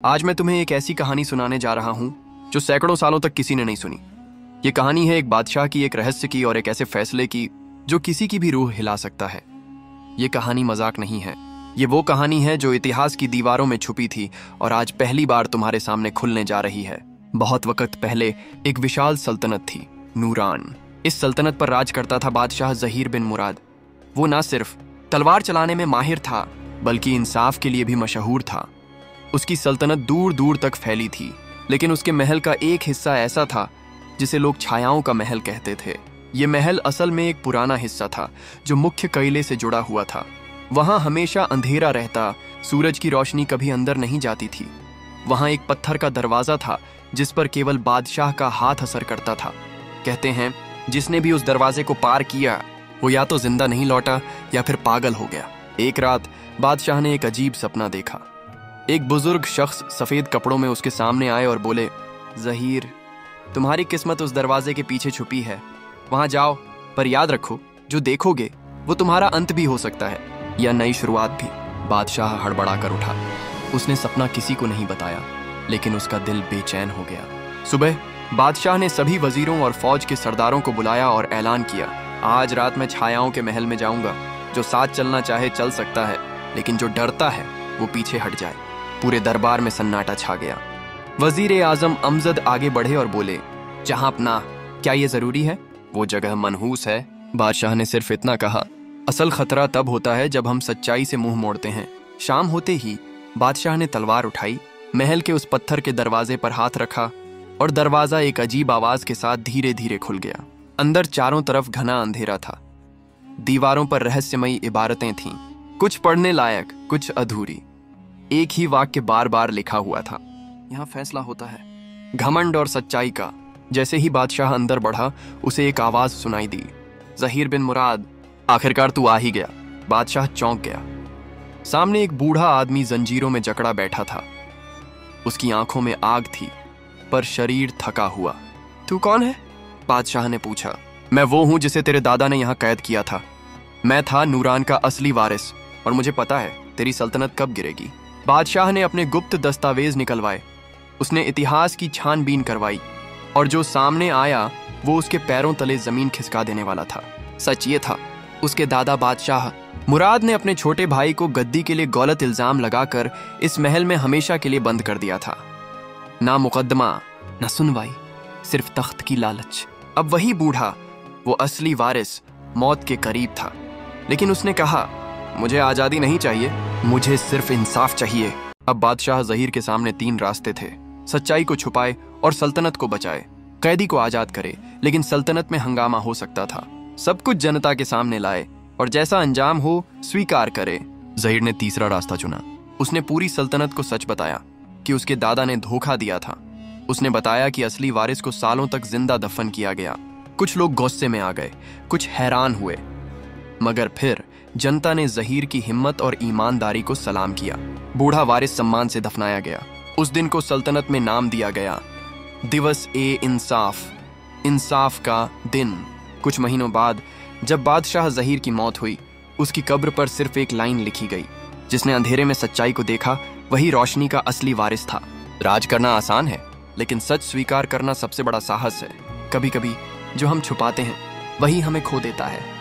आज मैं तुम्हें एक ऐसी कहानी सुनाने जा रहा हूं जो सैकड़ों सालों तक किसी ने नहीं सुनी। ये कहानी है एक बादशाह की, एक रहस्य की और एक ऐसे फैसले की जो किसी की भी रूह हिला सकता है। ये कहानी मजाक नहीं है, ये वो कहानी है जो इतिहास की दीवारों में छुपी थी और आज पहली बार तुम्हारे सामने खुलने जा रही है। बहुत वक्त पहले एक विशाल सल्तनत थी, नूरान। इस सल्तनत पर राज करता था बादशाह ज़हीर बिन मुराद। वो ना सिर्फ तलवार चलाने में माहिर था बल्कि इंसाफ के लिए भी मशहूर था। उसकी सल्तनत दूर दूर तक फैली थी, लेकिन उसके महल का एक हिस्सा ऐसा था जिसे लोग छायाओं का महल कहते थे। ये महल असल में एक पुराना हिस्सा था जो मुख्य किले से जुड़ा हुआ था। वहां हमेशा अंधेरा रहता, सूरज की रोशनी कभी अंदर नहीं जाती थी। वहां एक पत्थर का दरवाजा था जिस पर केवल बादशाह का हाथ असर करता था। कहते हैं जिसने भी उस दरवाजे को पार किया वो या तो जिंदा नहीं लौटा या फिर पागल हो गया। एक रात बादशाह ने एक अजीब सपना देखा। एक बुजुर्ग शख्स सफेद कपड़ों में उसके सामने आए और बोले, ज़हीर, तुम्हारी किस्मत उस दरवाजे के पीछे छुपी है, वहां जाओ, पर याद रखो जो देखोगे वो तुम्हारा अंत भी हो सकता है या नई शुरुआत भी। बादशाह हड़बड़ा कर उठा। उसने सपना किसी को नहीं बताया, लेकिन उसका दिल बेचैन हो गया। सुबह बादशाह ने सभी वजीरों और फौज के सरदारों को बुलाया और ऐलान किया, आज रात मैं छायाओं के महल में जाऊंगा। जो साथ चलना चाहे चल सकता है, लेकिन जो डरता है वो पीछे हट जाए। पूरे दरबार में सन्नाटा छा गया। वजीर आजम अमजद आगे बढ़े और बोले, जहां अपना, क्या ये जरूरी है? वो जगह मनहूस है। बादशाह ने सिर्फ इतना कहा, असल खतरा तब होता है जब हम सच्चाई से मुंह मोड़ते हैं। शाम होते ही बादशाह ने तलवार उठाई, महल के उस पत्थर के दरवाजे पर हाथ रखा और दरवाजा एक अजीब आवाज के साथ धीरे धीरे खुल गया। अंदर चारों तरफ घना अंधेरा था। दीवारों पर रहस्यमयी इबारतें थीं, कुछ पढ़ने लायक, कुछ अधूरी। एक ही वाक्य बार बार लिखा हुआ था, यहाँ फैसला होता है घमंड और सच्चाई का। जैसे ही बादशाह अंदर बढ़ा उसे एक आवाज सुनाई दी, ज़हीर बिन मुराद, आखिरकार तू आ ही गया। बादशाह चौंक गया। सामने एक बूढ़ा आदमी जंजीरों में जकड़ा बैठा था। उसकी आंखों में आग थी पर शरीर थका हुआ। तू कौन है? बादशाह ने पूछा। मैं वो हूं जिसे तेरे दादा ने यहाँ कैद किया था। मैं था नूरान का असली वारिस और मुझे पता है तेरी सल्तनत कब गिरेगी। बादशाह ने अपने गुप्त दस्तावेज निकलवाए। उसने इतिहास की छानबीन करवाई और जो सामने आया वो उसके पैरों तले जमीन खिसका देने वाला था। सच ये था, उसके दादा बादशाह मुराद ने अपने छोटे भाई को गद्दी के लिए गलत इल्जाम लगाकर इस महल में हमेशा के लिए बंद कर दिया था। ना मुकदमा, ना सुनवाई, सिर्फ तख्त की लालच। अब वही बूढ़ा, वो असली वारिस, मौत के करीब था, लेकिन उसने कहा, मुझे आजादी नहीं चाहिए, मुझे सिर्फ इंसाफ चाहिए। अब बादशाह ज़हीर के सामने तीन रास्ते थे, सच्चाई को छुपाए और सल्तनत को बचाए, कैदी को आजाद करे लेकिन सल्तनत में हंगामा हो सकता था। सब कुछ जनता के सामने लाए और जैसा अंजाम हो स्वीकार करे। ज़हीर ने तीसरा रास्ता चुना। उसने पूरी सल्तनत को सच बताया कि उसके दादा ने धोखा दिया था। उसने बताया कि असली वारिस को सालों तक जिंदा दफन किया गया। कुछ लोग गुस्से में आ गए, कुछ हैरान हुए, मगर फिर जनता ने ज़हीर की हिम्मत और ईमानदारी को सलाम किया। बूढ़ा वारिस सम्मान से दफनाया गया। उस दिन को सल्तनत में नाम दिया गया दिवस ए इंसाफ, इंसाफ का दिन। कुछ महीनों बाद जब बादशाह ज़हीर की मौत हुई, उसकी कब्र पर सिर्फ एक लाइन लिखी गई, जिसने अंधेरे में सच्चाई को देखा वही रोशनी का असली वारिस था। राज करना आसान है, लेकिन सच स्वीकार करना सबसे बड़ा साहस है। कभी कभी जो हम छुपाते हैं वही हमें खो देता है।